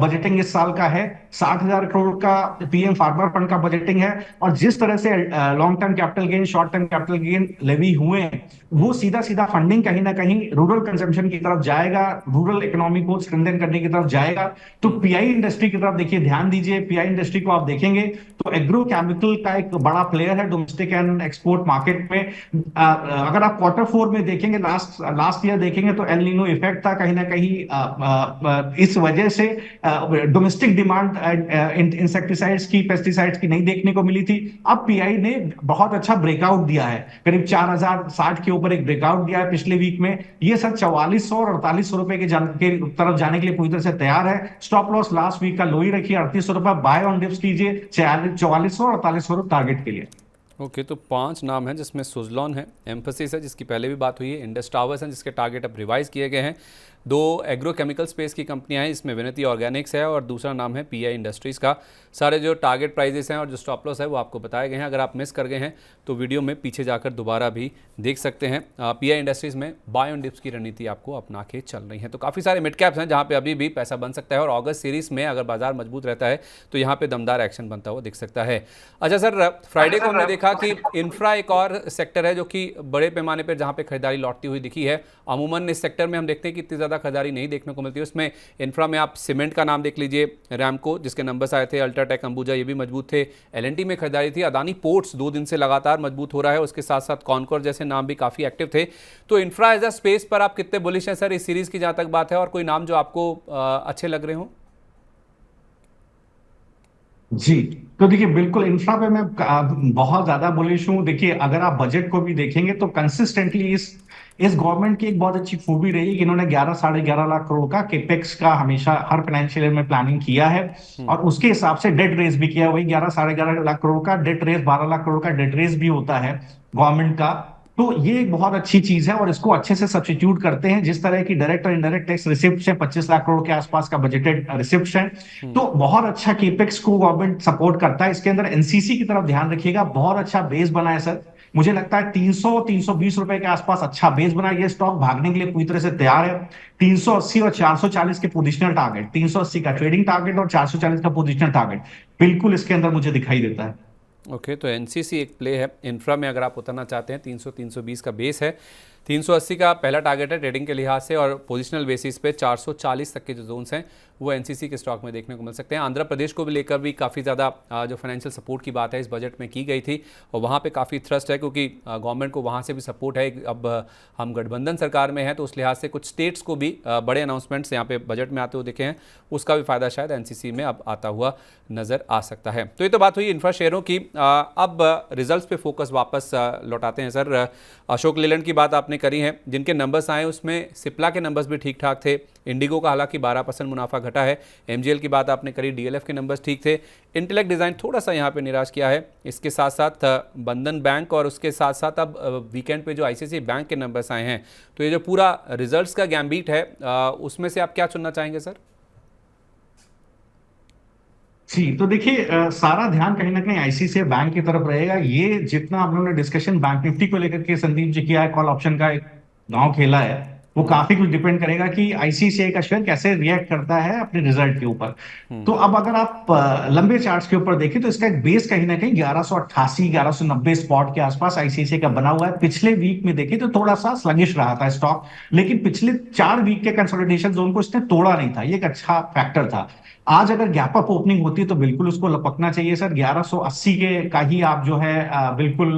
बजटिंग इस साल का है। 60,000 करोड़ का पीएम फार्मर फंड का बजटिंग है। और जिस तरह से long term capital gain, short term capital gain levy हुए हैं, वो सीधा सीधा फंडिंग कहीं ना कहीं रूरल कंजम्पशन की तरफ जाएगा, रूरल इकोनॉमी को स्ट्रेंथन करने की तरफ जाएगा। तो पीआई इंडस्ट्री की तरफ देखिए ध्यान दीजिए। पीआई इंडस्ट्री को आप देखेंगे तो एग्रो केमिकल का एक बड़ा प्लेयर है डोमेस्टिक एंड एक्सपोर्ट मार्केट में। अगर आप Q4 में देखेंगे, लास्ट ईयर देखेंगे तो एल नीनो इफेक्ट था कहीं ना कहीं, इस वजह से डोमेस्टिक डिमांड इंसेक्टिसाइड्स की, पेस्टिसाइड्स की नहीं देखने को मिली थी। अब पीआई ने बहुत अच्छा ब्रेकआउट दिया है, करीब 4060 के ऊपर एक ब्रेकआउट दिया है पिछले वीक में। ये सर 4400 और 4800 रुपए के तरफ जाने के लिए पूरी तरह से तैयार है। स्टॉप लॉस लास्ट वीक का लो ही रखिए 3800 रुपए, बाय ऑन डिप्स कीजिए 4400 और 4800 टारगेट के लिए। ओके, तो 5 नाम हैं जिसमें सुजलॉन है, एम्फेसिस है जिसकी पहले भी बात हुई है, इंडस टावर्स हैं जिसके टारगेट अब रिवाइज किए गए हैं, 2 एग्रो केमिकल स्पेस की कंपनियां हैं, इसमें विनती ऑर्गेनिक्स है और दूसरा नाम है पीआई इंडस्ट्रीज़ का। सारे जो टारगेट प्राइजेस हैं और जो स्टॉप लॉस है वो आपको बताए गए हैं। अगर आप मिस कर गए हैं तो वीडियो में पीछे जाकर दोबारा भी देख सकते हैं। पीआई इंडस्ट्रीज़ में बाय ऑन डिप्स की रणनीति आपको अपना के चल रही है। तो काफ़ी सारे मिड कैप्स हैं जहाँ पे अभी भी पैसा बन सकता है और अगस्त सीरीज़ में अगर बाजार मजबूत रहता है तो यहाँ पे दमदार एक्शन बनता हुआ दिख सकता है। अच्छा सर, फ्राइडे को हमने देखा कि इंफ्रा एक और सेक्टर है जो कि बड़े पैमाने पर जहाँ पे खरीदारी लौटती हुई दिखी है। अमूमन इस सेक्टर में हम देखते हैं कि इतनी ज़्यादा खरीदारी नहीं देखने को मिलती है। उसमें इंफ्रा में आप सीमेंट का नाम देख लीजिए, रैमको जिसके नंबर्स आए थे, अल्ट्राटेक, अंबुजा ये भी मजबूत थे, एलएनटी में खरीदारी थी, अदानी पोर्ट्स 2 दिन से लगातार मजबूत हो रहा है, उसके साथ साथ कॉनकोर जैसे नाम भी काफ़ी एक्टिव थे। तो इंफ्रा एज अ स्पेस पर आप कितने बुलिश हैं सर इस सीरीज़ की जहाँ तक बात है, और कोई नाम जो आपको अच्छे लग रहे हो? जी, तो देखिए बिल्कुल इंफ्रा पे मैं बहुत ज्यादा बुलिश हूँ। देखिए अगर आप बजट को भी देखेंगे तो कंसिस्टेंटली इस गवर्नमेंट की एक बहुत अच्छी खूबी रही कि इन्होंने 11-11.5 लाख करोड़ का केपेक्स का हमेशा हर फाइनेंशियल ईयर में प्लानिंग किया है। और उसके हिसाब से डेट रेस भी किया। वही 11-11.5 लाख करोड़ का डेट रेस, 12 लाख करोड़ का डेट रेस भी होता है गवर्नमेंट का। तो ये एक बहुत अच्छी चीज है और इसको अच्छे से सब्स्टिट्यूट करते हैं। जिस तरह की डायरेक्ट और इनडायरेक्ट टैक्स रिसिप्ट है, 25 लाख करोड़ के आसपास का बजटेड रिसिप्ट है, तो बहुत अच्छा केपेक्स को गवर्नमेंट सपोर्ट करता है। इसके अंदर एनसीसी की तरफ ध्यान रखिएगा, बहुत अच्छा बेस बना है सर। मुझे लगता है 300-320 रुपए के आसपास अच्छा बेस बना। ये स्टॉक भागने के लिए पूरी तरह से तैयार है। 380 और 440 के पोजिशनल टारगेट, 380 का ट्रेडिंग टारगेट और 440 का पोजिशनल टारगेट बिल्कुल इसके अंदर मुझे दिखाई देता है। ओके, तो एनसीसी एक प्ले है। इंफ्रा में अगर आप उतरना चाहते हैं 300-320 का बेस है, 380 का पहला टारगेट है ट्रेडिंग के लिहाज से, और पोजिशनल बेसिस पे 440 तक के जो जोन्स हैं वो एनसीसी के स्टॉक में देखने को मिल सकते हैं। आंध्र प्रदेश को भी लेकर भी काफ़ी ज़्यादा जो फाइनेंशियल सपोर्ट की बात है इस बजट में की गई थी और वहाँ पे काफ़ी थ्रस्ट है क्योंकि गवर्नमेंट को वहाँ से भी सपोर्ट है। अब हम गठबंधन सरकार में हैं तो उस लिहाज से कुछ स्टेट्स को भी बड़े अनाउंसमेंट्स यहाँ पे बजट में आते हुए दिखे हैं, उसका भी फायदा शायद एनसीसी में अब आता हुआ नज़र आ सकता है। तो ये तो बात हुई इंफ्रा शेयरों की। अब रिजल्ट्स पे फोकस वापस लौटाते हैं सर। अशोक लेलैंड की बात आपने करी है, जिनके नंबर्स आए उसमें सिप्ला के नंबर्स भी ठीक ठाक थे, इंडिगो का हालांकि 12% मुनाफा घटा है, एमजीएल की बात आपने करी, डीएलएफ के नंबर्स ठीक थे, इंटेलेक्ट डिज़ाइन थोड़ा सा यहाँ पे निराश किया है, इसके साथ साथ बंधन बैंक और उसके साथ साथ अब वीकेंड पे जो आईसीआईसीआई बैंक के नंबर्स आए हैं, तो ये जो पूरा रिजल्ट्स का गैम्बिट है उसमें से आप क्या चुनना चाहेंगे सर? जी, तो देखिए सारा ध्यान कहीं ना कहीं आईसीआईसीआई बैंक की तरफ रहेगा। ये जितना हम लोगों ने डिस्कशन बैंक निफ्टी को लेकर के संदीप जी किया है, कॉल ऑप्शन का एक गांव खेला है, वो काफी कुछ डिपेंड करेगा कि आईसीआईसीआई का शेयर कैसे रिएक्ट करता है अपने रिजल्ट के ऊपर। तो अब अगर आप लंबे चार्ट्स के ऊपर देखें तो इसका एक बेस कहीं ना कहीं 1188 1190 स्पॉट के आसपास आईसीआईसीआई का बना हुआ है। पिछले वीक में देखें तो थोड़ा सा स्लगिश रहा था स्टॉक, लेकिन पिछले 4 वीक के कंसोलिडेशन जोन को इसने तोड़ा नहीं था, ये एक अच्छा फैक्टर था। आज अगर गैप अप ओपनिंग होती है तो बिल्कुल उसको लपकना चाहिए सर। 1180 के का ही आप जो है बिल्कुल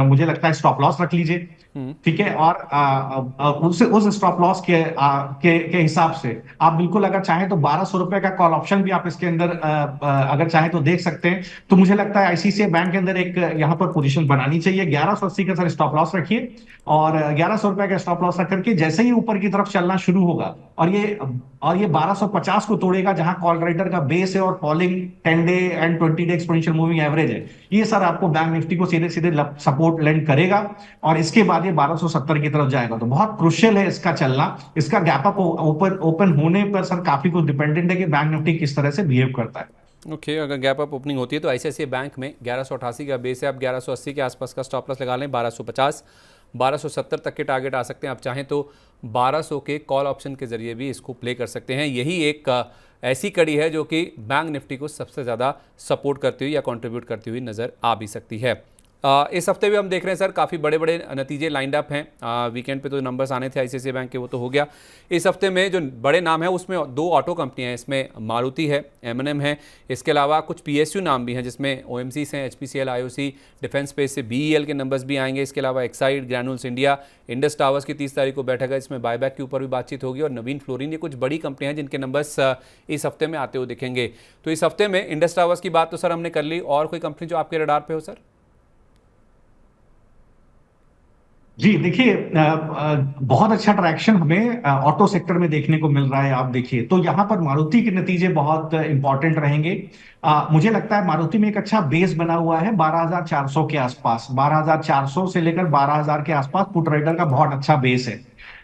मुझे लगता है स्टॉप लॉस रख लीजिए। ठीक है, और उस स्टॉप लॉस के हिसाब से आप बिल्कुल अगर चाहें तो 1200 रुपए का कॉल ऑप्शन भी आप इसके अंदर अगर चाहें तो देख सकते हैं। तो मुझे लगता है आईसीआईसीआई बैंक के अंदर एक यहाँ पर पोजीशन बनानी चाहिए। 1180 का सर स्टॉप लॉस रखिए, और 1100 रुपए का स्टॉप लॉस रख करके जैसे ही ऊपर की तरफ चलना शुरू होगा और ये 1250 को तोड़ेगा, जहां कॉल राइटर का बेस है और falling 10 day and 20 day exponential moving average है, ये सर आपको बैंक निफ्टी को सीधे सीधे सपोर्ट लैंड करेगा, और इसके बाद ये 1270 की तरफ जाएगा। तो बहुत क्रुशियल है इसका चलना। इसका गैप अप ओपन होने पर सर काफी कुछ डिपेंडेंट है कि बैंक निफ्टी किस तरह से बिहेव करता है। ओके, अगर गैप अप ओपनिंग होती है तो आईसीआईसीआई बैंक में 1188 का बेस है, आप 1180 के आसपास का स्टॉप लॉस लगा लें। 1250 1270 तक के टारगेट आ सकते हैं। आप चाहें तो 1200 के कॉल ऑप्शन के जरिए भी इसको प्ले कर सकते हैं। यही एक ऐसी कड़ी है जो कि बैंक निफ्टी को सबसे ज़्यादा सपोर्ट करती हुई या कंट्रीब्यूट करती हुई नज़र आ भी सकती है। इस हफ्ते भी हम देख रहे हैं सर काफ़ी बड़े बड़े नतीजे लाइंड अप हैं। वीकेंड पे तो नंबर्स आने थे आईसीआईसीआई बैंक के, वो तो हो गया। इस हफ्ते में जो बड़े नाम हैं उसमें 2 ऑटो कंपनियां हैं, इसमें मारुति है, एमएनएम है, इसके अलावा कुछ पीएसयू नाम भी हैं जिसमें ओएमसीज हैं, एचपीसीएल, आईओसी, डिफेंस स्पेस से बीईएल के नंबर्स भी आएंगे। इसके अलावा Exide, granules India, Indus towers की 30 तारीख को बैठक है, इसमें बायबैक के ऊपर भी बातचीत होगी, और नवीन फ्लोरिन, ये कुछ बड़ी कंपनियां हैं जिनके नंबर्स इस हफ्ते में आते हुए दिखेंगे। तो इस हफ्ते में इंडस टावर्स की बात तो सर हमने कर ली, और कोई कंपनी जो आपके रडार पे हो सर? जी देखिए, बहुत अच्छा ट्रैक्शन हमें ऑटो सेक्टर में देखने को मिल रहा है। आप देखिए तो यहाँ पर मारुति के नतीजे बहुत इंपॉर्टेंट रहेंगे। मुझे लगता है मारुति में एक अच्छा बेस बना हुआ है 12,400 के आसपास। 12,400 से लेकर 12,000 के आसपास पुट राइडर का बहुत अच्छा बेस है।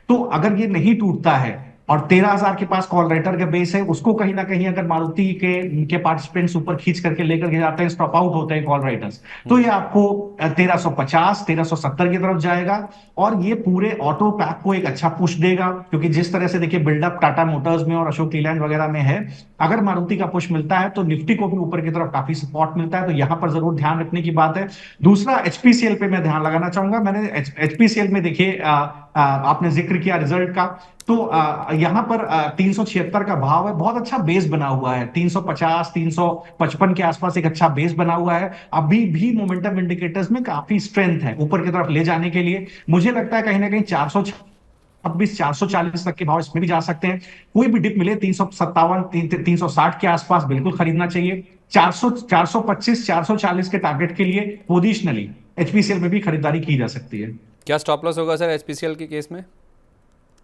तो अगर ये नहीं टूटता है और 13,000 के पास कॉल राइटर का बेस है, उसको कहीं ना कहीं अगर मारुति के पार्टिसिपेंट्स ऊपर खींच करके लेकर के जाते हैं, स्टॉप आउट होते हैं कॉल राइटर्स, तो ये आपको 1350 1370 की तरफ जाएगा, और ये पूरे ऑटो पैक को एक अच्छा पुश देगा। क्योंकि जिस तरह से देखिए बिल्डअप टाटा मोटर्स में और अशोक लीलैंड वगैरह में है, अगर मारुति का पुश मिलता है तो निफ्टी को भी ऊपर की तरफ काफी सपोर्ट मिलता है। तो यहां पर जरूर ध्यान रखने की बात है। दूसरा, एचपीसीएल पे मैं ध्यान लगाना चाहूंगा। मैंने एचपीसीएल में देखिए आपने जिक्र किया रिजल्ट का, तो यहां पर 376 का भाव है, बहुत अच्छा बेस बना हुआ है। 350 355 के आसपास एक अच्छा बेस बना हुआ है। अभी भी मोमेंटम इंडिकेटर्स में काफी स्ट्रेंथ है ऊपर की तरफ ले जाने के लिए। मुझे लगता है कहीं ना कहीं 426 440 तक के भाव इसमें भी जा सकते हैं। कोई भी डिप मिले 357 360 के आसपास बिल्कुल खरीदना चाहिए। 425 440 के टारगेट के लिए पोजिशनली एचपीसीएल में भी खरीदारी की जा सकती है। क्या स्टॉप लॉस होगा सर एचपीसीएल के केस में?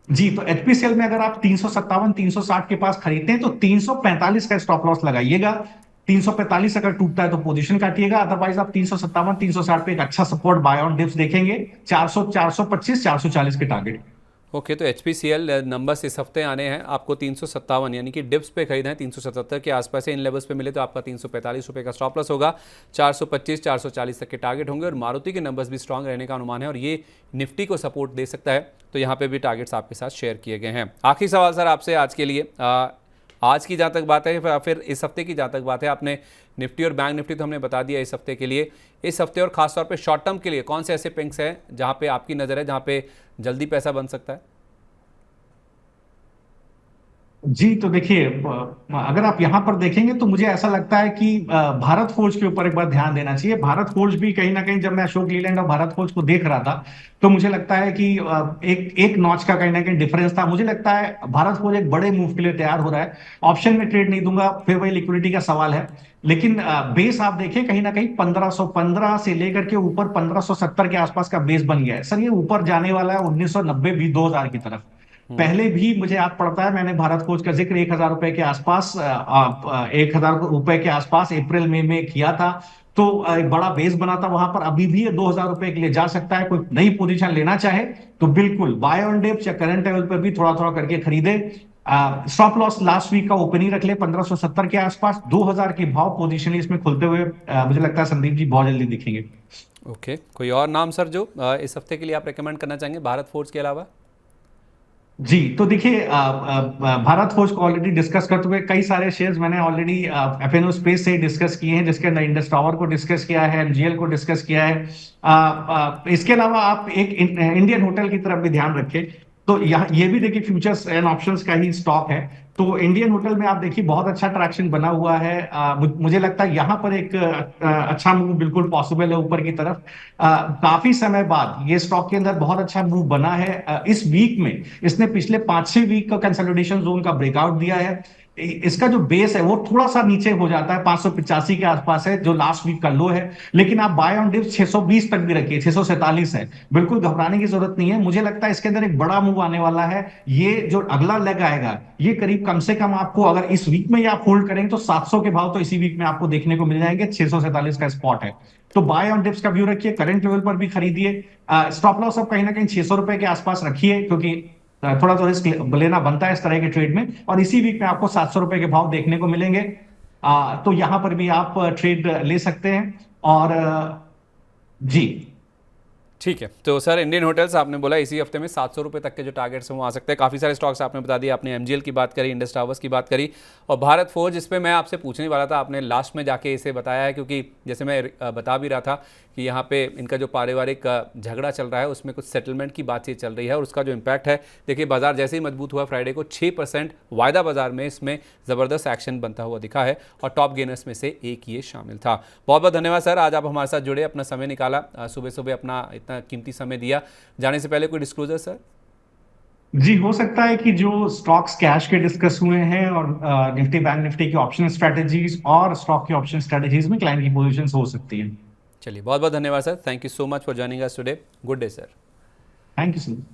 जी, तो एचपीसीएल में अगर आप 357 360 के पास खरीदते हैं तो 345 का स्टॉप लॉस लगाइएगा। 345 अगर टूटता है तो पोजीशन काटिएगा, अदरवाइज आप 357 360 पे एक अच्छा सपोर्ट बाय ऑन डिप्स देखेंगे। 400 425 440 के टारगेट। ओके, तो एचपीसीएल नंबर्स इस हफ्ते आने हैं। आपको 357 यानी कि डिप्स पे खरीदना है, 377 के आसपास है। इन लेवल्स पे मिले तो आपका 345 रुपये का स्टॉप लॉस होगा। 425 440 तक के टारगेट होंगे, और मारुति के नंबर्स भी स्ट्रांग रहने का अनुमान है, और ये निफ्टी को सपोर्ट दे सकता है। तो यहाँ पे भी टारगेट्स आपके साथ शेयर किए गए हैं। आखिरी सवाल सर आपसे आज के लिए, आज की जहाँ तक बात है, फिर इस हफ्ते की जहाँ तक बात है, आपने निफ्टी और बैंक निफ्टी तो हमने बता दिया इस हफ्ते के लिए। इस हफ्ते और खासतौर पे शॉर्ट टर्म के लिए कौन से ऐसे पिंक्स हैं जहाँ पे आपकी नज़र है, जहाँ पे जल्दी पैसा बन सकता है? जी, तो देखिए अगर आप यहां पर देखेंगे तो मुझे ऐसा लगता है कि भारत फोर्ज के ऊपर एक बार ध्यान देना चाहिए। भारत फोर्ज भी कहीं ना कहीं, जब मैं अशोक लीलैंड और भारत फोर्ज को देख रहा था तो मुझे लगता है कि एक नॉच का कहीं ना कहीं डिफरेंस था। मुझे लगता है भारत फोर्ज एक बड़े मूव के लिए तैयार हो रहा है। ऑप्शन में ट्रेड नहीं दूंगा, फिर वही लिक्विडिटी का सवाल है। लेकिन बेस आप देखिए कहीं ना कहीं 1515 से लेकर के ऊपर 1570 के आसपास का बेस बन गया है सर। ये ऊपर जाने वाला है 1990 भी 2000 की तरफ। पहले भी मुझे याद पड़ता है मैंने भारत फोर्ज का जिक्र 1,000 रुपए के आसपास 1,000 रुपए के आसपास अप्रैल मई में किया था। तो एक बड़ा बेस बना था वहां पर। अभी भी ये 2,000 रुपए के लिए जा सकता है। कोई नई पोजीशन लेना चाहे तो बिल्कुल बाय ऑन डिप्स या करंट लेवल पर भी थोड़ा थोड़ा करके खरीदे। स्टॉप लॉस लास्ट वीक का ओपनिंग रख ले 1570 के आसपास। 2,000 के भाव पोजिशन इसमें खुलते हुए मुझे लगता है संदीप जी बहुत जल्दी दिखेंगे। ओके, कोई और नाम सर जो इस हफ्ते के लिए आप रेकमेंड करना चाहेंगे भारत फोर्ज के अलावा? जी, तो देखिए भारत फोर्ज को ऑलरेडी डिस्कस करते हुए कई सारे शेयर्स मैंने ऑलरेडी एफएनओ स्पेस से डिस्कस किए हैं, जिसके अंदर इंडस टावर को डिस्कस किया है, एमजीएल को डिस्कस किया है। इसके अलावा आप एक इंडियन होटल की तरफ भी ध्यान रखें। तो यहाँ ये भी देखिए फ्यूचर्स एंड ऑप्शंस का ही स्टॉक है। तो इंडियन होटल में आप देखिए बहुत अच्छा ट्रैक्शन बना हुआ है। मुझे लगता है यहाँ पर एक अच्छा मूव बिल्कुल पॉसिबल है ऊपर की तरफ। काफी समय बाद ये स्टॉक के अंदर बहुत अच्छा मूव बना है। इस वीक में इसने पिछले 5-6 वीक का कंसोलिडेशन जोन का ब्रेकआउट दिया है। इसका जो बेस है वो थोड़ा सा नीचे हो जाता है, 585 के आसपास है जो लास्ट वीक का लो है। लेकिन आप बाय ऑन डिप्स 620 तक भी रखिए, 647 है। बिल्कुल घबराने की जरूरत नहीं है। मुझे लगता है इसके अंदर एक बड़ा मूव आने वाला है। ये जो अगला लेग आएगा ये करीब कम से कम आपको, अगर इस वीक में ही आप होल्ड करेंगे तो 700 के भाव तो इसी वीक में आपको देखने को मिल जाएंगे। 647 का स्पॉट है। तो बाय ऑन डिप्स का व्यू रखिए, करंट लेवल पर भी खरीदिए। स्टॉप लॉस अब कहीं ना कहीं 600 रुपए के आसपास रखिए, क्योंकि थोड़ा तो रिस्क लेना बनता है इस तरह के ट्रेड में। और इसी वीक में आपको 700 रुपए के भाव देखने को मिलेंगे। तो यहां पर भी आप ट्रेड ले सकते हैं। और जी। ठीक है, तो सर इंडियन होटल्स आपने बोला इसी हफ्ते में 700 रुपये तक के जो टारगेट्स हैं वो आ सकते हैं। काफ़ी सारे स्टॉक्स आपने बता दिए, आपने एमजीएल की बात करी, इंडस टावर्स की बात करी, और भारत फोर्ज, इस पे मैं आपसे पूछने वाला था, आपने लास्ट में जाके इसे बताया है, क्योंकि जैसे मैं बता भी रहा था कि यहाँ पे इनका जो पारिवारिक झगड़ा चल रहा है उसमें कुछ सेटलमेंट की बातचीत चल रही है, और उसका जो इम्पैक्ट है, देखिए बाजार जैसे ही मजबूत हुआ फ्राइडे को 6% वायदा बाजार में इसमें ज़बरदस्त एक्शन बनता हुआ दिखा है, और टॉप गेनर्स में से एक ये शामिल था। बहुत बहुत धन्यवाद सर, आज आप हमारे साथ जुड़े, अपना समय निकाला, सुबह सुबह अपना इतना कीमती समय दिया। जाने से पहले कोई डिस्क्लोजर सर? जी, हो सकता है कि जो स्टॉक्स कैश के डिस्कस हुए हैं और निफ्टी बैंक निफ्टी की ऑप्शन स्ट्रेटेजीज और स्टॉक की ऑप्शन स्ट्रेटेजीज में क्लाइंट की पोजीशंस हो सकती हैं। चलिए, बहुत बहुत धन्यवाद sir, thank you so much for joining us today. Good day sir. Thank you sir.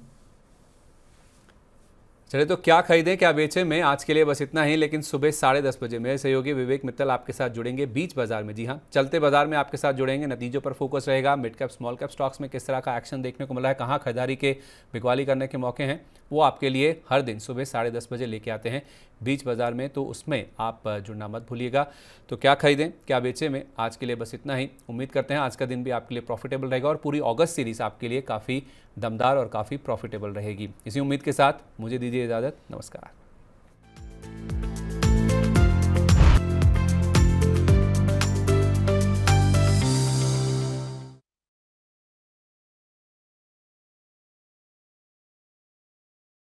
चलिए, तो क्या खरीदें क्या बेचें में आज के लिए बस इतना ही, लेकिन सुबह 10:30 बजे मेरे सहयोगी विवेक मित्तल आपके साथ जुड़ेंगे बीच बाजार में। जी हाँ, चलते बाजार में आपके साथ जुड़ेंगे, नतीजों पर फोकस रहेगा, mid cap small cap stocks में किस तरह का एक्शन देखने को मिला है, कहाँ खरीदारी के बिकवाली करने के मौके हैं, वो आपके लिए हर दिन सुबह 10:30 बजे लेके आते हैं बीच बाजार में। तो उसमें आप जुड़ना मत भूलिएगा। तो क्या खरीदें क्या बेचें में आज के लिए बस इतना ही। उम्मीद करते हैं आज का दिन भी आपके लिए प्रॉफिटेबल रहेगा, और पूरी अगस्त सीरीज़ आपके लिए काफ़ी दमदार और काफ़ी प्रॉफिटेबल रहेगी। इसी उम्मीद के साथ मुझे दीजिए इजाज़त। नमस्कार।